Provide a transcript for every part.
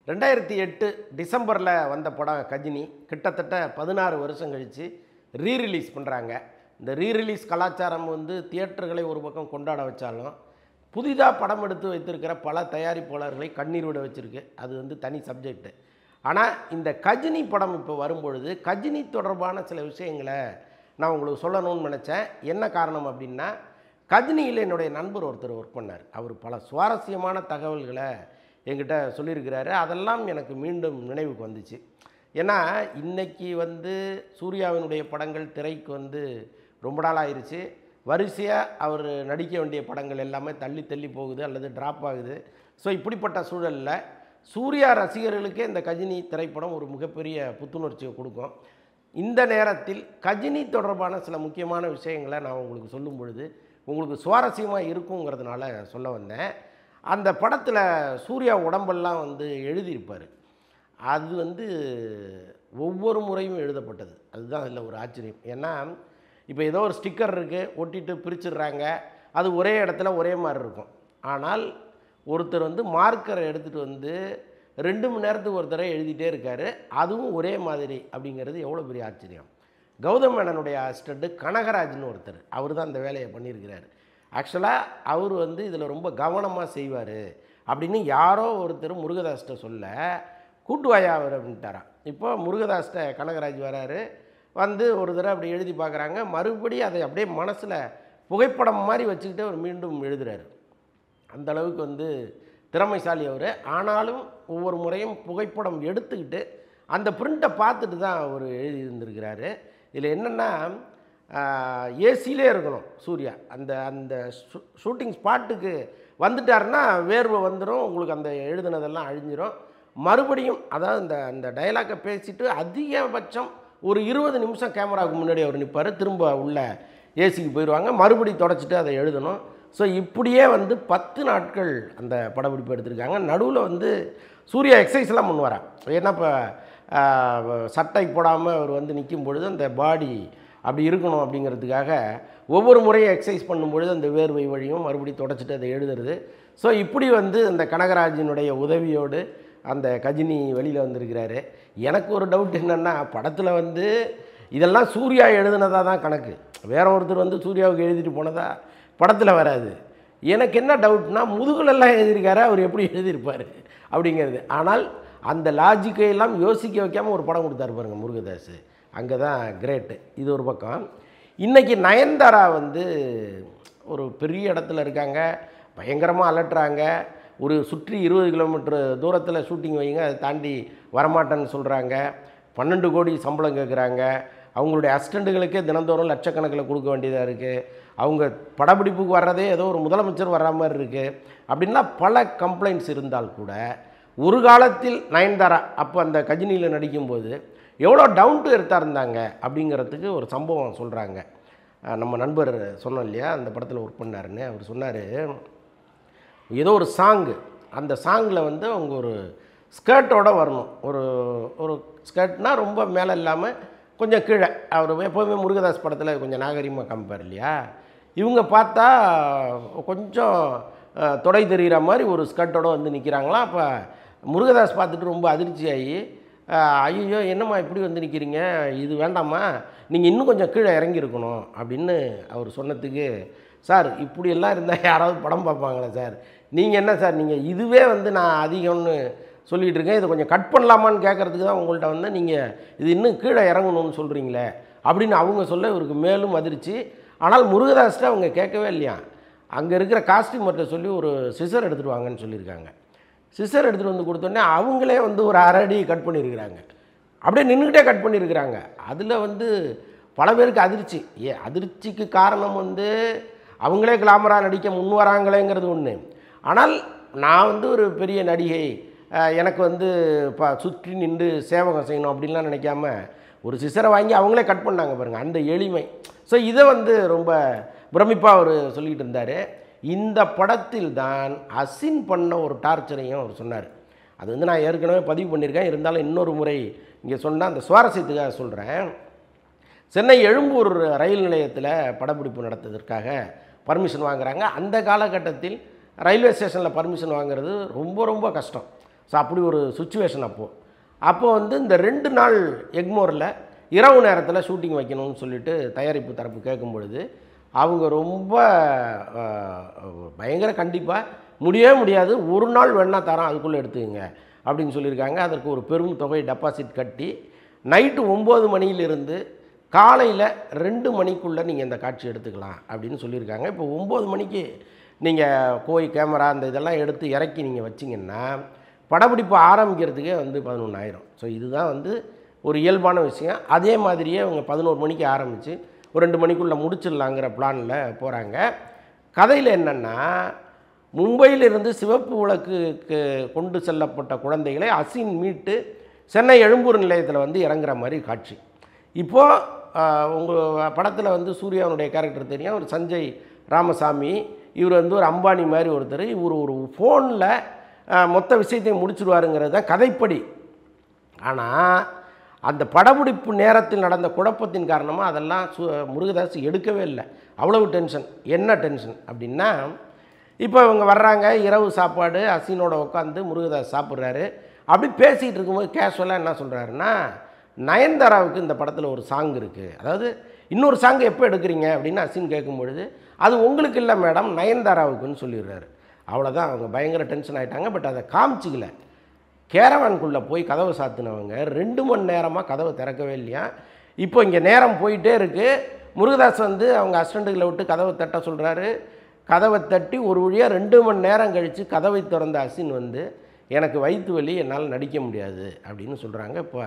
2008 டிசம்பரில் வந்த படம் கஜினி கிட்டத்தட்ட 16 வருஷம் கழித்து ரீரிலீஸ் பண்ணுறாங்க. இந்த ரீரிலீஸ் கலாச்சாரம் தியேட்டர்களை ஒரு பக்கம் கொண்டாட வச்சாலும் புதிதாக படம் எடுத்து வைத்திருக்கிற பல தயாரிப்பாளர்களை கண்ணீர் விட வச்சுருக்கு. அது தனி சப்ஜெக்டு. ஆனால் இந்த கஜினி படம் இப்போ வரும்பொழுது கஜினி தொடர்பான சில விஷயங்களை நான் உங்களுக்கு சொல்லணும்னு நினச்சேன். என்ன காரணம் அப்படின்னா, கஜினியில் என்னுடைய நண்பர் ஒருத்தர் ஒர்க் பண்ணார். அவர் பல சுவாரஸ்யமான தகவல்களை என்கிட்ட சொல்லியிருக்கிறாரு. அதெல்லாம் எனக்கு மீண்டும் நினைவுக்கு வந்துச்சு. ஏன்னா இன்றைக்கி சூர்யாவினுடைய படங்கள் திரைக்கு ரொம்ப நாள் ஆயிடுச்சு. வரிசையாக அவர் நடிக்க வேண்டிய படங்கள் எல்லாமே தள்ளி தள்ளி போகுது அல்லது ட்ராப் ஆகுது. ஸோ இப்படிப்பட்ட சூழலில் சூர்யா ரசிகர்களுக்கே இந்த கஜினி திரைப்படம் ஒரு மிகப்பெரிய புத்துணர்ச்சியை கொடுக்கும். இந்த நேரத்தில் கஜினி தொடர்பான சில முக்கியமான விஷயங்களை நான் உங்களுக்கு சொல்லும் பொழுது உங்களுக்கு சுவாரஸ்யமாக இருக்குங்கிறதுனால சொல்ல வந்தேன். அந்த படத்தில் சூர்யா உடம்பெல்லாம் எழுதியிருப்பார். அது ஒவ்வொரு முறையும் எழுதப்பட்டது. அதுதான் அதில் ஒரு ஆச்சரியம். ஏன்னா இப்போ ஏதோ ஒரு ஸ்டிக்கர் இருக்குது, ஒட்டிட்டு பிரிச்சிடுறாங்க, அது ஒரே இடத்துல ஒரே மாதிரி இருக்கும். ஆனால் ஒருத்தர் மார்க்கரை எடுத்துகிட்டு 2 மணி நேரத்துக்கு ஒரு தடவை எழுதிட்டே இருக்கார், அதுவும் ஒரே மாதிரி. அப்படிங்கிறது எவ்வளோ பெரிய ஆச்சரியம். கௌதம் மேனனுடைய அசிஸ்டண்ட்டு கனகராஜ்னு ஒருத்தர், அவர் தான் அந்த வேலையை பண்ணியிருக்கிறார். ஆக்சுவலாக அவர் இதில் ரொம்ப கவனமாக செய்வார் அப்படின்னு யாரோ ஒருத்தர் முருகதாஸ்கிட்ட சொல்ல, கூட்டுவாயா அவர் அப்படின்ட்டாராம். இப்போ முருகதாஸ்கிட்ட கனகராஜ் வராரு, ஒரு தடவை அப்படி எழுதி பார்க்குறாங்க, மறுபடியும் அதை அப்படியே மனசில் புகைப்படம் மாதிரி வச்சுக்கிட்டு அவர் மீண்டும் எழுதுகிறார். அந்த அளவுக்கு திறமைசாலி அவர். ஆனாலும் ஒவ்வொரு முறையும் புகைப்படம் எடுத்துக்கிட்டு அந்த பிரிண்ட்டை பார்த்துட்டு தான் அவர் எழுதியிருந்திருக்கிறாரு. இதில் என்னென்னா, ஏசியிலே இருக்கணும் சூர்யா. அந்த அந்த ஷூட்டிங் ஸ்பாட்டுக்கு வந்துட்டாருன்னா வேர்வை வந்துடும், உங்களுக்கு அந்த எழுதுனதெல்லாம் அழிஞ்சிடும். மறுபடியும் அதாவது அந்த அந்த டைலாக்கை பேசிட்டு அதிகபட்சம் ஒரு 20 நிமிஷம் கேமராவுக்கு முன்னாடி அவர் நிற்பார். திரும்ப உள்ள ஏசிக்கு போயிடுவாங்க, மறுபடியும் தொடச்சிட்டு அதை எழுதணும். ஸோ இப்படியே 10 நாட்கள் அந்த படப்பிடிப்பு எடுத்திருக்காங்க. நடுவில் சூர்யா எக்ஸசைஸ்லாம் பண்ணுவாராம். ஏன்னா இப்போ சட்டை போடாமல் அவர் நிற்கும் பொழுது அந்த பாடி அப்படி இருக்கணும் அப்படிங்கிறதுக்காக ஒவ்வொரு முறையும் எக்ஸசைஸ் பண்ணும்பொழுது அந்த வேர்வை வழியும் மறுபடியும் தொடச்சிட்டு அதை எழுதுறது. ஸோ இப்படி அந்த கனகராஜினுடைய உதவியோடு அந்த கஜினி வெளியில் வந்திருக்கிறாரு. எனக்கு ஒரு டவுட் என்னென்னா, படத்தில் இதெல்லாம் சூர்யா எழுதுனதாக தான் கணக்கு, வேற ஒருத்தர் சூர்யாவுக்கு எழுதிட்டு போனதா படத்தில் வராது. எனக்கு என்ன டவுட்னா, முதுகுலெல்லாம் எழுதியிருக்காரு, அவர் எப்படி எழுதியிருப்பார் அப்படிங்கிறது. ஆனால் அந்த லாஜிக்கை எல்லாம் யோசிக்க வைக்காமல் ஒரு படம் கொடுத்தாரு பாருங்கள் முருகதாஸ். அங்கே தான் கிரேட்டு. இது ஒரு பக்கம். இன்றைக்கி நயன்தாரா ஒரு பெரிய இடத்துல இருக்காங்க, பயங்கரமாக அலட்டுறாங்க. ஒரு சுற்றி 20 கிலோமீட்டர் தூரத்தில் ஷூட்டிங் வைங்க, அதை தாண்டி வரமாட்டேன்னு சொல்கிறாங்க. 12 கோடி சம்பளம் கேட்குறாங்க. அவங்களுடைய அசிஸ்டண்ட்டுகளுக்கே தினந்தோறும் லட்சக்கணக்கில் கொடுக்க வேண்டியதாக இருக்குது. அவங்க படப்பிடிப்புக்கு வர்றதே ஏதோ ஒரு முதலமைச்சர் வர்ற மாதிரி இருக்குது. அப்படின்னா பல கம்ப்ளைண்ட்ஸ் இருந்தால் கூட ஒரு காலத்தில் நயன்தாரா அப்போ அந்த கஜினியில் நடிக்கும்போது எவ்வளோ டவுன் டு எர்த்தாக இருந்தாங்க அப்படிங்கிறதுக்கு ஒரு சம்பவம் சொல்கிறாங்க. நம்ம நண்பர் சொன்னோம் இல்லையா, அந்த படத்தில் ஒர்க் பண்ணாருன்னு, அவர் சொன்னார், ஏதோ ஒரு சாங்கு, அந்த சாங்கில் அவங்க ஒரு ஸ்கர்ட்டோடு வரணும். ஒரு ஒரு ஸ்கர்ட்னால் ரொம்ப மேலே இல்லாமல் கொஞ்சம் கீழே. அவர் எப்போவுமே முருகதாஸ் படத்தில் கொஞ்சம் நாகரிகமாக காமிப்பார் இல்லையா, இவங்க பார்த்தா கொஞ்சம் தொடை தெரிகிற மாதிரி ஒரு ஸ்கர்ட்டோடு நிற்கிறாங்களாம். அப்போ முருகதாஸ் பார்த்துட்டு ரொம்ப அதிர்ச்சியாகி, ஐயோ என்னம்மா இப்படி நிற்கிறீங்க, இது வேண்டாமா, நீங்கள் இன்னும் கொஞ்சம் கீழே இறங்கியிருக்கணும் அப்படின்னு அவர் சொன்னதுக்கு, சார் இப்படியெல்லாம் இருந்தால் யாராவது படம் பார்ப்பாங்களா சார், நீங்கள் என்ன சார், நீங்கள் இதுவே நான் அதிகம்னு சொல்லிகிட்டு இருக்கேன், இதை கொஞ்சம் கட் பண்ணலாமான்னு கேட்குறதுக்கு தான் உங்கள்கிட்ட நீங்கள் இது இன்னும் கீழே இறங்கணும்னு சொல்கிறீங்களே அப்படின்னு அவங்க சொல்ல இவருக்கு மேலும் அதிர்ச்சி. ஆனால் முருகதாஸ்கிட்ட அவங்க கேட்கவே இல்லையா, அங்கே இருக்கிற காஸ்டியூமர்கிட்ட சொல்லி ஒரு சிசர் எடுத்துகிட்டு வாங்கன்னு சொல்லியிருக்காங்க. சிசர் எடுத்துகிட்டு கொடுத்தோடனே அவங்களே ஒரு அரை அடி கட் பண்ணியிருக்கிறாங்க. அப்படியே நின்றுக்கிட்டே கட் பண்ணியிருக்கிறாங்க. அதில் பல பேருக்கு அதிர்ச்சி. அதிர்ச்சிக்கு காரணம் அவங்களே கிளாமராக நடிக்க முன் வராங்களேங்கிறது ஒன்று. ஆனால் நான் ஒரு பெரிய நடிகை, எனக்கு சுற்றி நின்று சேவகம் செய்யணும் அப்படின்லாம் நினைக்காம ஒரு சிசரை வாங்கி அவங்களே கட் பண்ணாங்க பாருங்கள், அந்த எளிமை. ஸோ இதை ரொம்ப பிரமிப்பாக அவர் சொல்லிகிட்டு இருந்தார். இந்த படத்தில் தான் அசின் பண்ண ஒரு டார்ச்சரையும் அவர் சொன்னார். அது நான் ஏற்கனவே பதிவு பண்ணியிருக்கேன், இருந்தாலும் இன்னொரு முறை இங்கே சொன்னால் அந்த சுவாரஸ்யத்துக்காக சொல்கிறேன். சென்னை எழும்பூர் ரயில் நிலையத்தில் படப்பிடிப்பு நடத்துவதற்காக பர்மிஷன் வாங்குகிறாங்க. அந்த காலகட்டத்தில் ரயில்வே ஸ்டேஷனில் பர்மிஷன் வாங்குறது ரொம்ப ரொம்ப கஷ்டம். ஸோ அப்படி ஒரு சுச்சுவேஷன் அப்போது வந்து இந்த 2 நாள் எக்மோரில் இரவு நேரத்தில் ஷூட்டிங் வைக்கணும்னு சொல்லிட்டு தயாரிப்பு தரப்பு கேட்கும் பொழுது அவங்க ரொம்ப பயங்கர கண்டிப்பாக முடியவே முடியாது, ஒரு நாள் வேணால் தரோம் அதுக்குள்ளே எடுத்துக்கங்க அப்படின்னு சொல்லியிருக்காங்க. அதற்கு ஒரு பெரும் தொகை டெபாசிட் கட்டி நைட்டு 9 மணியிலிருந்து காலையில் 2 மணிக்குள்ளே நீங்கள் இந்த காட்சி எடுத்துக்கலாம் அப்படின்னு சொல்லியிருக்காங்க. இப்போ 9 மணிக்கு நீங்கள் போய் கேமரா அந்த இதெல்லாம் எடுத்து இறக்கி நீங்கள் வச்சிங்கன்னா படப்பிடிப்பு ஆரம்பிக்கிறதுக்கே வந்து 11 ஆயிரும். ஸோ இதுதான் வந்து ஒரு இயல்பான விஷயம். அதே மாதிரியே அவங்க 11 மணிக்கு ஆரம்பித்து ஒரு 2 மணிக்குள்ளே முடிச்சிடலாங்கிற பிளானில் போகிறாங்க. கதையில் என்னென்னா, மும்பையிலிருந்து சிவப்பு விளக்குக்கு கொண்டு செல்லப்பட்ட குழந்தைகளை அசின் மீட்டு சென்னை எழும்பூர் நிலையத்தில் வந்து இறங்குற மாதிரி காட்சி. இப்போது உங்கள் படத்தில் வந்து சூர்யாவுடைய கேரக்டர் தெரியும், ஒரு சஞ்சய் ராமசாமி. இவர் வந்து ஒரு அம்பானி மாதிரி ஒருத்தர். இவர் ஒரு ஃபோனில் மொத்த விஷயத்தையும் முடிச்சுடுவாருங்கிறது தான் கதைப்படி. ஆனால் அந்த படப்பிடிப்பு நேரத்தில் நடந்த குழப்பத்தின் காரணமாக அதெல்லாம் முருகதாஸ் எடுக்கவே இல்லை. அவ்வளவு டென்ஷன். என்ன டென்ஷன் அப்படின்னா, இப்போ இவங்க வர்றாங்க, இரவு சாப்பாடு அசினோட உட்காந்து முருகதாஸ் சாப்பிட்றாரு. அப்படி பேசிகிட்டு இருக்கும்போது கேஷுவலாக என்ன சொல்கிறாருன்னா, நயன்தாராவுக்கு இந்த படத்தில் ஒரு சாங் இருக்குது, அதாவது இன்னொரு சாங் எப்போ எடுக்கிறீங்க அப்படின்னு அசின் கேட்கும்பொழுது, அது உங்களுக்கு இல்லை மேடம், நயன்தாராவுக்குன்னு சொல்லிடுறாரு. அவ்வளோதான். அவங்க பயங்கர டென்ஷன் ஆகிட்டாங்க. பட் அதை காமிச்சிக்கல. கேரவான்குள்ளே போய் கதவை சாத்தினவங்க 2 மணி நேரமாக கதவை திறக்கவே இல்லையா. இப்போ இங்கே நேரம் போயிட்டே இருக்குது. முருகதாஸ் வந்து அவங்க அசிஸ்டண்ட்டுகளை விட்டு கதவை தட்ட சொல்கிறாரு. கதவை தட்டி ஒரு வழியாக 2 மணி நேரம் கழித்து கதவை திறந்த அசின் வந்து, எனக்கு வயிற்று வலி, என்னால் நடிக்க முடியாது அப்படின்னு சொல்கிறாங்க. இப்போ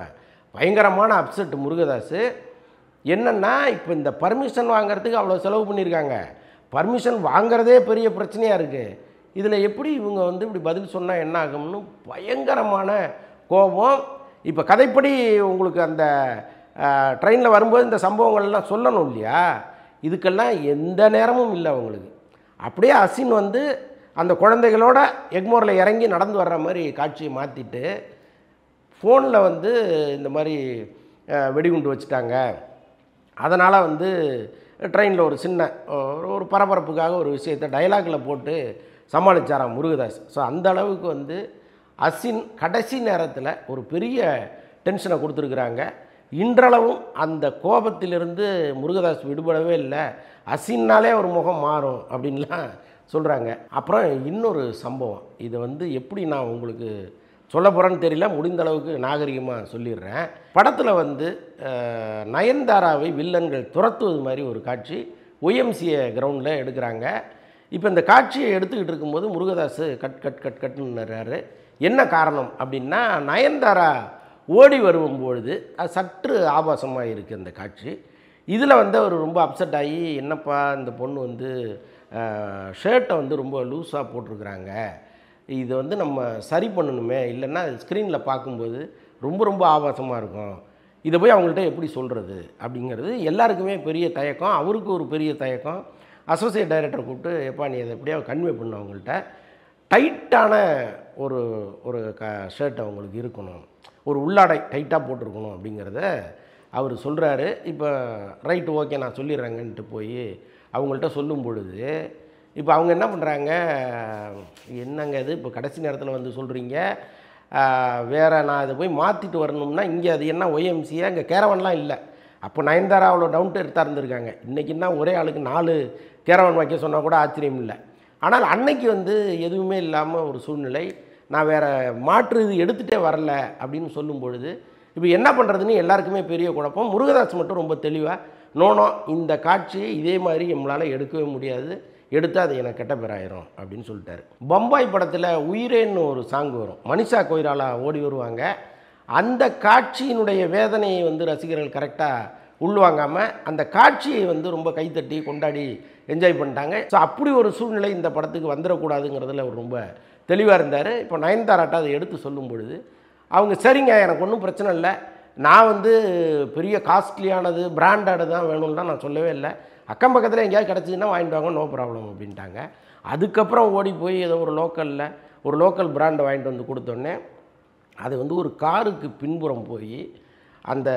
பயங்கரமான அப்செட் முருகதாஸ். என்னென்னா, இப்போ இந்த பர்மிஷன் வாங்கிறதுக்கு அவ்வளோ செலவு பண்ணியிருக்காங்க. பர்மிஷன் வாங்கிறதே பெரிய பிரச்சனையாக இருக்குது. இதில் எப்படி இவங்க வந்து இப்படி பதில் சொன்னால் என்ன ஆகும்னு பயங்கரமான கோபம். இப்போ கதைப்படி உங்களுக்கு அந்த ட்ரெயினில் வரும்போது இந்த சம்பவங்கள்லாம் சொல்லணும் இல்லையா, இதுக்கெல்லாம் எந்த நேரமும் இல்லை அவங்களுக்கு. அப்படியே அசின் வந்து அந்த குழந்தைகளோட எக்மோரில் இறங்கி நடந்து வர்ற மாதிரி காட்சியை மாற்றிட்டு ஃபோனில் வந்து இந்த மாதிரி வெடிகுண்டு வச்சுட்டாங்க, அதனால் வந்து ட்ரெயினில் ஒரு சின்ன ஒரு பரபரப்புக்காக ஒரு விஷயத்தை டைலாகில் போட்டு சமாளித்தாராம் முருகதாஸ். ஸோ அந்த அளவுக்கு வந்து அசின் கடைசி நேரத்தில் ஒரு பெரிய டென்ஷனை கொடுத்துருக்குறாங்க. இன்றளவும் அந்த கோபத்திலிருந்து முருகதாஸ் விடுபடவே இல்லை. அசின்னாலே ஒரு முகம் மாறும் அப்படின்லாம் சொல்கிறாங்க. அப்புறம் இன்னொரு சம்பவம், இதை வந்து எப்படி நான் உங்களுக்கு சொல்ல போகிறேன்னு தெரியல, முடிந்த அளவுக்கு நாகரிகமாக சொல்லிடுறேன். படத்தில் வந்து நயன்தாராவை வில்லன்கள் துரத்துவது மாதிரி ஒரு காட்சி ஒய்எம்சிஏ கிரவுண்டில் எடுக்கிறாங்க. இப்போ இந்த காட்சியை எடுத்துக்கிட்டு இருக்கும்போது முருகதாஸ் கட்டுன்னுறாரு. என்ன காரணம் அப்படின்னா, நயன்தாரா ஓடி வரும்பொழுது அது சற்று ஆபாசமாக இருக்குது அந்த காட்சி. இதில் வந்து அவர் ரொம்ப அப்செட் ஆகி, என்னப்பா இந்த பொண்ணு வந்து ஷர்ட்டை வந்து ரொம்ப லூஸாக போட்டிருக்கிறாங்க, இதை வந்து நம்ம சரி பண்ணணுமே, இல்லைன்னா ஸ்க்ரீனில் பார்க்கும்போது ரொம்ப ரொம்ப ஆபாசமாக இருக்கும், இதை போய் அவங்கள்ட்ட எப்படி சொல்கிறது அப்படிங்கிறது எல்லாருக்குமே பெரிய தயக்கம். அவருக்கு ஒரு பெரிய தயக்கம். அசோசியேட் டைரக்டரை கூப்பிட்டு, எப்பா நீ அதை எப்படியா கன்வே பண்ண அவங்கள்ட்ட, டைட்டான ஒரு ஒரு ஷர்ட் அவங்களுக்கு இருக்கணும், ஒரு உள்ளாடை டைட்டாக போட்டிருக்கணும் அப்படிங்கிறத அவர் சொல்கிறாரு. இப்போ ரைட்டு ஓகே நான் சொல்லிடுறேங்கன்ட்டு போய் அவங்கள்ட்ட சொல்லும் பொழுது, இப்போ அவங்க என்ன பண்ணுறாங்க, என்னங்க இது இப்போ கடைசி நேரத்தில் வந்து சொல்கிறீங்க, வேறு நான் இதை போய் மாற்றிட்டு வரணும்னா இங்கே அது என்ன ஒய்எம்சியா, இங்கே கேரவன்லாம் இல்லை. அப்போ நயன்தாரா அவ்வளோ டவுன் டு எர்த்தாக இருந்திருக்காங்க. இன்றைக்கின்னா ஒரே ஆளுக்கு 4 கேரவன் வைக்க சொன்னால் கூட ஆச்சரியம் இல்லை. ஆனால் அன்னைக்கு வந்து எதுவுமே இல்லாமல் ஒரு சூழ்நிலை, நான் வேறு மாற்று இது எடுத்துகிட்டே வரல அப்படின்னு சொல்லும் பொழுது இப்போ என்ன பண்ணுறதுன்னு எல்லாருக்குமே பெரிய குழப்பம். முருகதாஸ் மட்டும் ரொம்ப தெளிவாக, நோனோ இந்த காட்சியை இதே மாதிரி நம்மளால் எடுக்கவே முடியாது, எடுத்தால் அது எனக்கு கெட்ட பேராயிரும் அப்படின்னு சொல்லிட்டாரு. பம்பாய் படத்தில் உயிரேன்னு ஒரு சாங் வரும், மனிஷா கொய்ராலா ஓடி வருவாங்க. அந்த காட்சியினுடைய வேதனையை வந்து ரசிகர்கள் கரெக்டாக உள்வாங்காமல் அந்த காட்சியை வந்து ரொம்ப கைத்தட்டி கொண்டாடி என்ஜாய் பண்ணிட்டாங்க. ஸோ அப்படி ஒரு சூழ்நிலை இந்த படத்துக்கு வந்துடக்கூடாதுங்கிறதுல அவர் ரொம்ப தெளிவாக இருந்தார். இப்போ நயன்தாராட்ட அதை எடுத்து சொல்லும் பொழுது அவங்க, சரிங்க எனக்கு ஒன்றும் பிரச்சனை இல்லை, நான் வந்து பெரிய காஸ்ட்லியானது பிராண்டடு தான் வேணும்லாம் நான் சொல்லவே இல்லை, அக்கம் பக்கத்தில் எங்கேயாவது கிடச்சிதுன்னா வாங்கிட்டு வாங்க, நோ ப்ராப்ளம் அப்படின்ட்டாங்க. அதுக்கப்புறம் ஓடி போய் ஏதோ ஒரு லோக்கல் பிராண்டை வாங்கிட்டு வந்து கொடுத்தோன்னே அது வந்து ஒரு காருக்கு பின்புறம் போய் அந்த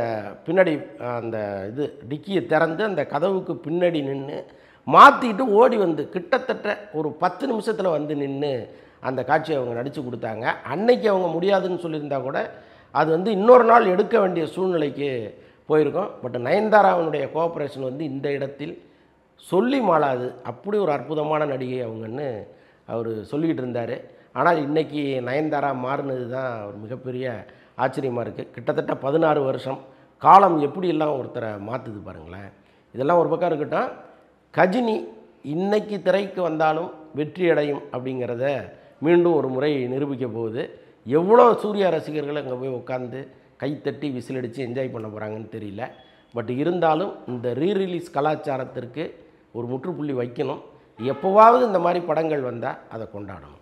பின்னாடி அந்த இது டிக்கியை திறந்து அந்த கதவுக்கு பின்னாடி நின்று மாற்றிட்டு ஓடி வந்து கிட்டத்தட்ட ஒரு 10 நிமிஷத்தில் வந்து நின்று அந்த காட்சியை அவங்க நடித்து கொடுத்தாங்க. அன்னைக்கு அவங்க முடியாதுன்னு சொல்லியிருந்தா கூட அது வந்து இன்னொரு நாள் எடுக்க வேண்டிய சூழ்நிலைக்கு போயிருக்கும். பட் நயன்தாராவினுடைய கோஆப்ரேஷன் வந்து இந்த இடத்தில் சொல்லி மாளாது. அப்படி ஒரு அற்புதமான நடிகை அவங்கன்னு அவர் சொல்லிக்கிட்டு இருந்தார். ஆனால் இன்றைக்கி நயன்தாரா மாறினது தான் ஒரு மிகப்பெரிய ஆச்சரியமாக இருக்குது. கிட்டத்தட்ட 16 வருஷம் காலம் எப்படியெல்லாம் ஒருத்தரை மாற்றுது பாருங்களேன். இதெல்லாம் ஒரு பக்கம் இருக்கட்டும், கஜினி இன்னைக்கு திரைக்கு வந்தாலும் வெற்றி அடையும் அப்படிங்கிறத மீண்டும் ஒரு முறை நிரூபிக்க போகுது. எவ்வளோ சூர்யா ரசிகர்கள் அங்கே போய் உட்காந்து கைத்தட்டி விசிலடித்து என்ஜாய் பண்ண போகிறாங்கன்னு தெரியல. பட் இருந்தாலும் இந்த ரீரிலீஸ் கலாச்சாரத்திற்கு ஒரு முற்றுப்புள்ளி வைக்கணும். எப்போவாவது இந்த மாதிரி படங்கள் வந்தால் அதை கொண்டாடணும்.